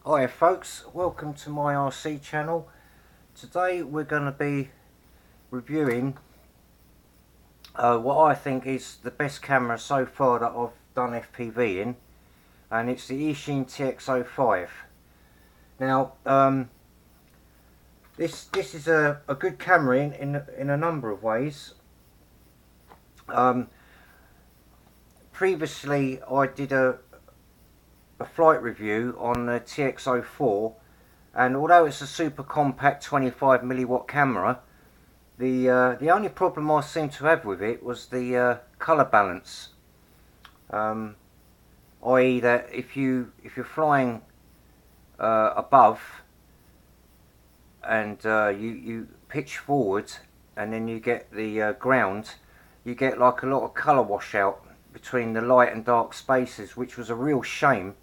Hi folks, welcome to my RC channel. Today we're going to be reviewing what I think is the best camera so far that I've done FPV in, and it's the EACHINE TX05. Now this is a good camera in a number of ways. Previously I did a flight review on the TX04, and although it's a super compact 25mm camera, the only problem I seem to have with it was the colour balance, i.e. that if you're flying above and you pitch forward and then you get the ground, you get like a lot of colour washout between the light and dark spaces, which was a real shame,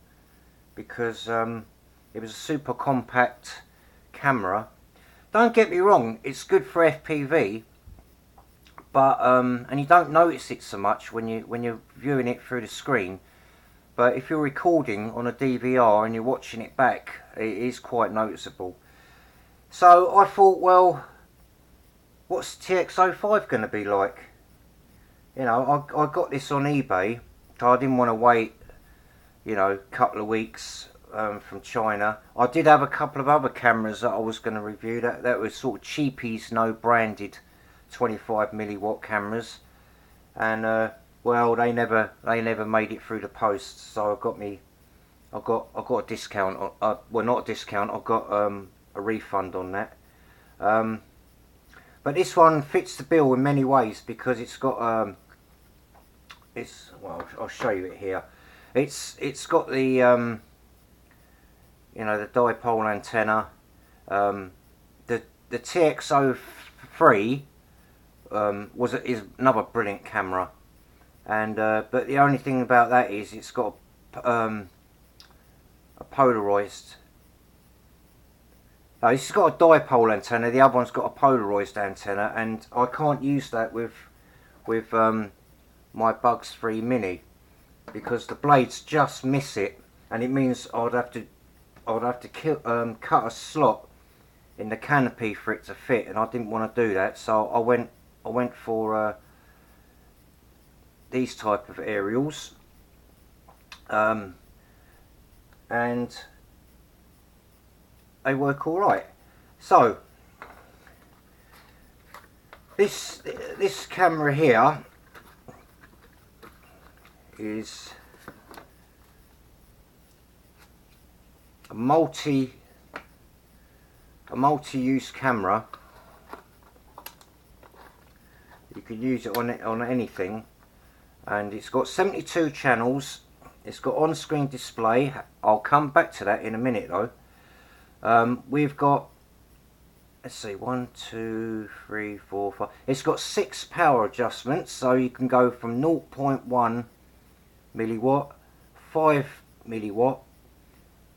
because it was a super compact camera. Don't get me wrong, it's good for FPV, but and you don't notice it so much when you're viewing it through the screen. But if you're recording on a DVR and you're watching it back, it is quite noticeable. So I thought, well, what's TX05 going to be like? You know, I got this on eBay, so I didn't want to wait, you know, a couple of weeks from China. I did have a couple of other cameras that I was going to review that were sort of cheapies, no branded 25mm cameras, and well, they never made it through the post. So I got a discount. Well, not a discount. I got a refund on that. But this one fits the bill in many ways, because it's got well, I'll show you it here. It's got the you know, the dipole antenna. The TX03 is another brilliant camera, and but the only thing about that is it's got a polarized. No, it's got a dipole antenna. The other one's got a polarized antenna, and I can't use that with my Bugs 3 Mini, because the blades just miss it, and it means I'd have to cut a slot in the canopy for it to fit, and I didn't want to do that. So I went for these type of aerials, and they work all right. So this camera here is a multi-use camera. You could use it on anything, and it's got 72 channels. It's got on-screen display. I'll come back to that in a minute though. We've got, let's see, 1, 2, 3, 4, 5. It's got 6 power adjustments, so you can go from 0.1 milliwatt, 5 milliwatt,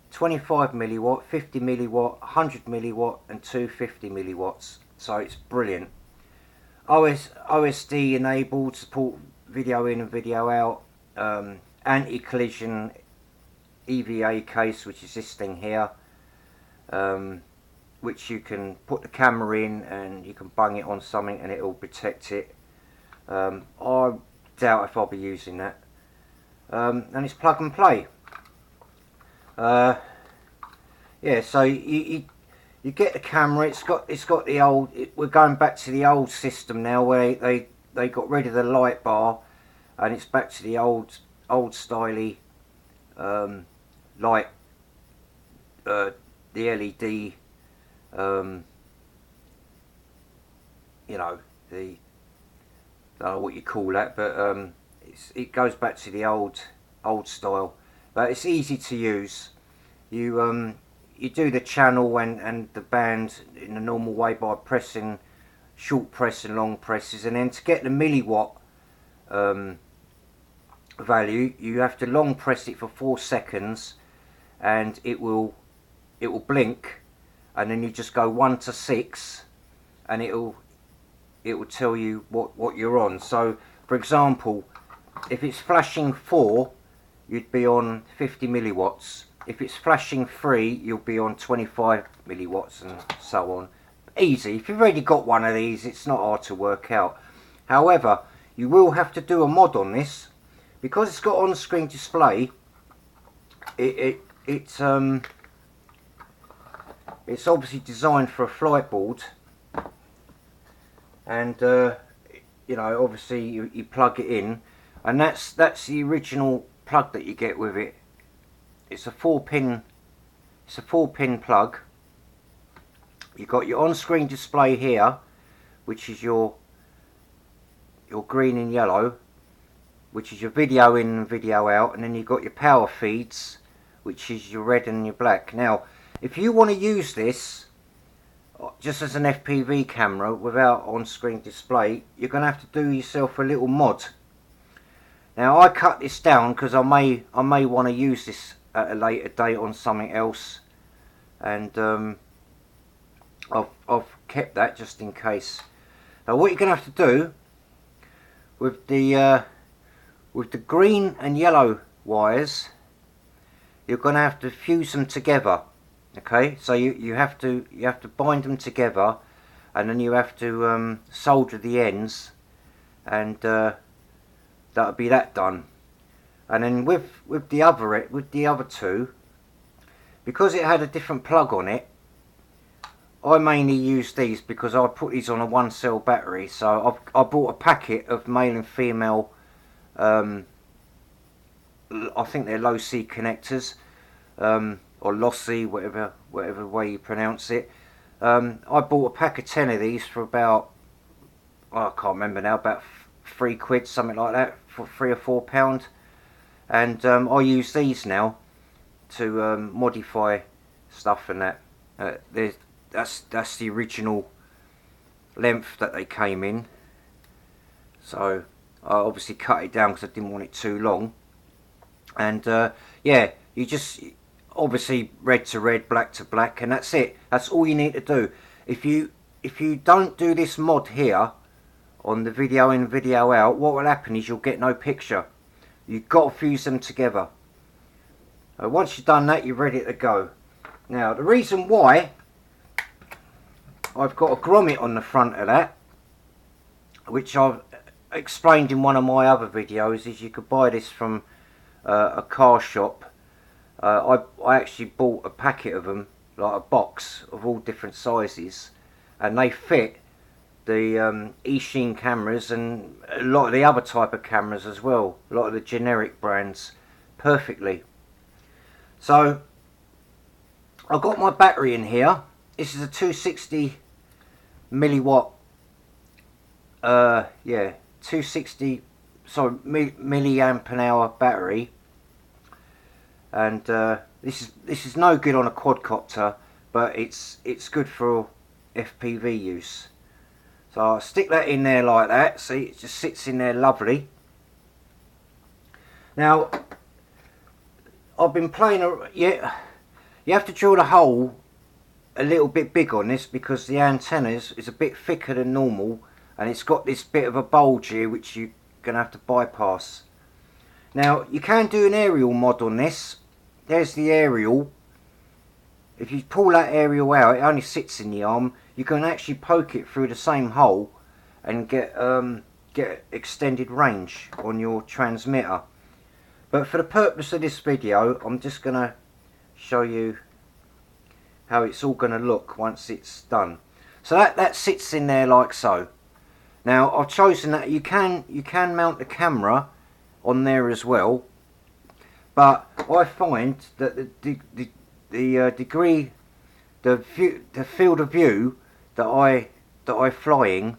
25 milliwatt, 50 milliwatt, 100 milliwatt, and 250 milliwatts. So it's brilliant. OSD enabled, support video in and video out, anti-collision EVA case, which is this thing here, which you can put the camera in and you can bung it on something and it will protect it. I doubt if I'll be using that. And it's plug and play. Yeah, so you get the camera. It's got the old. We're going back to the old system now, where they got rid of the light bar, and it's back to the old styly light, the LED. You know, I don't know what you call that, but it goes back to the old style. But it's easy to use. You do the channel and the band in the normal way by pressing short press and long presses, and then to get the milliwatt value, you have to long press it for 4 seconds, and it will blink, and then you just go 1 to 6, and it will tell you what you're on. So for example, if it's flashing 4, you'd be on 50 milliwatts. if it's flashing 3, you'll be on 25 milliwatts and so on. Easy. If you've already got one of these, it's not hard to work out. However, you will have to do a mod on this because it's got on-screen display. It's obviously designed for a flight board, and you know, obviously you plug it in, and that's the original plug that you get with it. It's a 4-pin plug. You've got your on-screen display here, which is your green and yellow, which is your video in and video out, and then you've got your power feeds, which is your red and your black. Now, if you want to use this just as an FPV camera without on-screen display, you're going to have to do yourself a little mod. Now, I cut this down because I may want to use this at a later date on something else, and I've kept that just in case. Now, what you're going to have to do with the green and yellow wires, you're going to have to fuse them together. Okay, so you have to bind them together, and then you have to solder the ends, and that'll be that done. And then with the other two, because it had a different plug on it, I mainly use these because I put these on a 1-cell battery. So I bought a packet of male and female, I think they're low C connectors, or lossy, whatever way you pronounce it. I bought a pack of 10 of these for about, I can't remember now, about £3, something like that, for £3 or £4. And I use these now to modify stuff and that. That's the original length that they came in. So I obviously cut it down because I didn't want it too long. And yeah, you just obviously red to red, black to black, and that's it. That's all you need to do. If you don't do this mod here on the video in, video out, what will happen is you'll get no picture. You've got to fuse them together. Once you've done that, you're ready to go. Now, the reason why I've got a grommet on the front of that, which I've explained in one of my other videos, is you could buy this from a car shop. I actually bought a packet of them, like a box of all different sizes, and they fit the EACHINE cameras and a lot of the other type of cameras as well, a lot of the generic brands, perfectly. So I've got my battery in here. This is a 260 milliwatt, 260 milliamp an hour battery, and this is no good on a quadcopter, but it's good for FPV use. So I'll stick that in there like that. See, it just sits in there lovely. Now, I've been playing, you have to drill the hole a little bit big on this because the antenna is a bit thicker than normal, and it's got this bit of a bulge here which you're going to have to bypass. Now, you can do an aerial mod on this. There's the aerial. If you pull that aerial out, it only sits in the arm. You can actually poke it through the same hole and get extended range on your transmitter. But for the purpose of this video, I'm just going to show you how it's all going to look once it's done. So that sits in there like so. Now, I've chosen that you can mount the camera on there as well, but I find that the field of view that I fly in,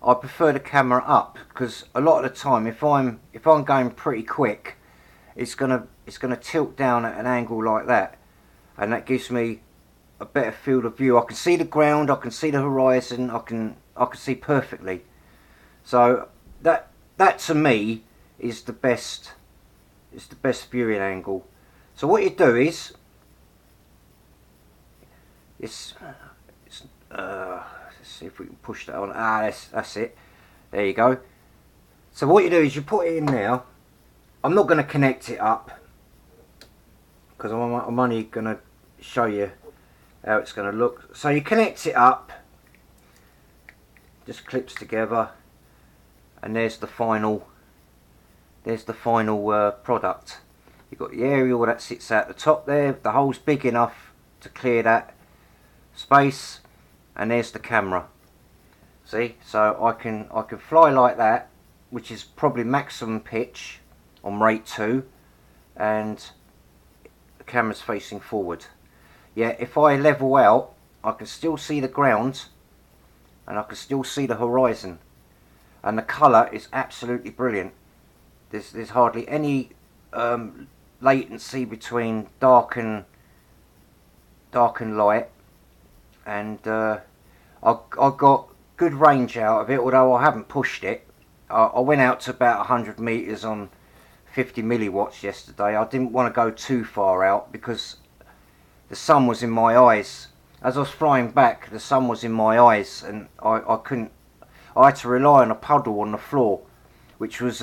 I prefer the camera up, because a lot of the time if I'm going pretty quick, it's gonna tilt down at an angle like that, and that gives me a better field of view. I can see the ground, I can see the horizon, I can see perfectly. So that to me is the best viewing angle. So what you do is let's see if we can push that on. That's it. There you go. So what you do is you put it in there. I'm not going to connect it up. because I'm only going to show you how it's going to look. So you connect it up, just clips together, and there's the final product. You've got the aerial that sits at the top there, the hole's big enough to clear that space, and there's the camera. See, so I can fly like that, which is probably maximum pitch on rate 2, and the camera's facing forward. Yeah, if I level out, I can still see the ground and I can still see the horizon, and the colour is absolutely brilliant. There's hardly any latency between dark and light, and I got good range out of it, although I haven't pushed it. I went out to about 100 meters on 50 milliwatts yesterday. I didn't want to go too far out because the sun was in my eyes. As I was flying back, the sun was in my eyes, and I couldn't. I had to rely on a puddle on the floor, which was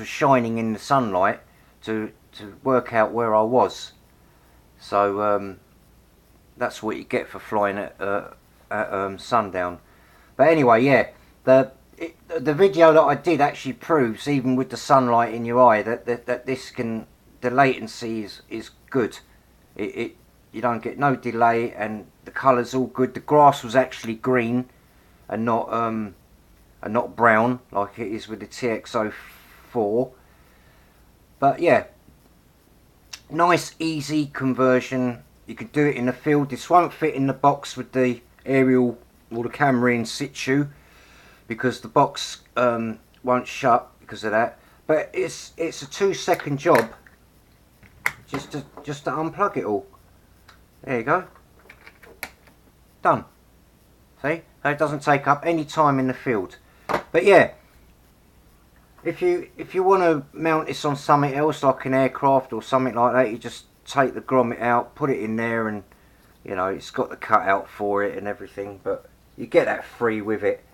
shining in the sunlight to work out where I was. So that's what you get for flying at sundown. But anyway, yeah, the video that I did actually proves, even with the sunlight in your eye, that the latency is good. You don't get no delay, and the colour's all good. The grass was actually green and not brown like it is with the TX04. But yeah, nice easy conversion. You can do it in the field. This won't fit in the box with the aerial or the camera in situ, because the box won't shut because of that. But it's a 2-second job just to unplug it all. There you go, done. See, it doesn't take up any time in the field. But yeah, if you want to mount this on something else like an aircraft or something like that, you just take the grommet out, put it in there, and you know, it's got the cutout for it and everything, but you get that free with it.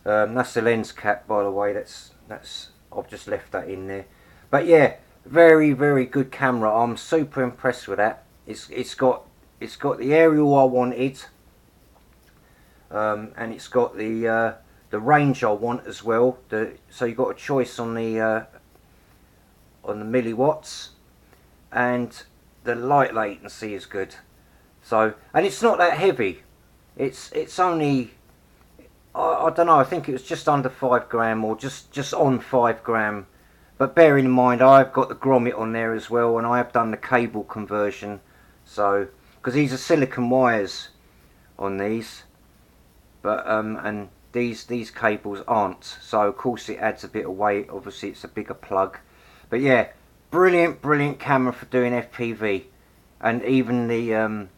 That's the lens cap, by the way. That's I've just left that in there. But yeah, very good camera. I'm super impressed with that. It's got the aerial I wanted, and it's got the range I want as well. So you've got a choice on the milliwatts, and the light latency is good. So, and it's not that heavy. It's only, I don't know, I think it was just under 5 gram, or just on 5 gram. But bearing in mind, I've got the grommet on there as well, and I have done the cable conversion. So, because these are silicon wires on these, but and these cables aren't. So of course it adds a bit of weight. Obviously it's a bigger plug. But yeah, brilliant camera for doing FPV, and even the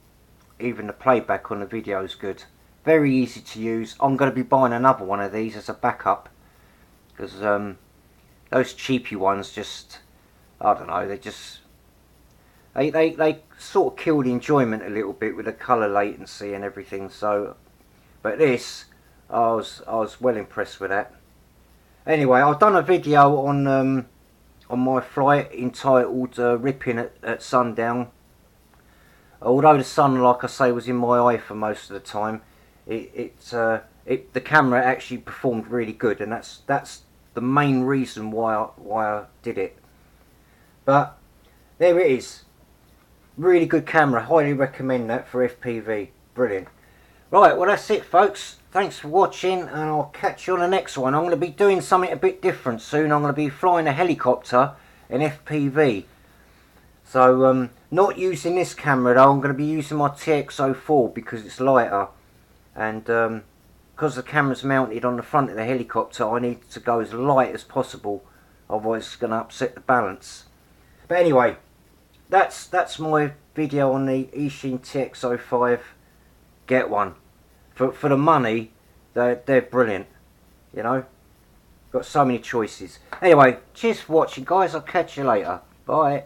playback on the video is good. Very easy to use. I'm going to be buying another one of these as a backup, because those cheapy ones just, I don't know, they sort of kill the enjoyment a little bit with the colour latency and everything. So, but this, I was well impressed with that. Anyway, I've done a video on my flight entitled Ripping at Sundown. Although the sun, like I say, was in my eye for most of the time, the camera actually performed really good, and that's the main reason why I did it. But there it is. Really good camera. Highly recommend that for FPV. Brilliant. Right, well that's it, folks. Thanks for watching, and I'll catch you on the next one. I'm going to be doing something a bit different soon. I'm going to be flying a helicopter in FPV. So, not using this camera though. I'm going to be using my TX04 because it's lighter. And because the camera's mounted on the front of the helicopter, I need to go as light as possible. Otherwise it's going to upset the balance. But anyway, that's my video on the EACHINE TX05. Get one. For the money, they're brilliant. You know, got so many choices. Anyway, cheers for watching, guys. I'll catch you later. Bye.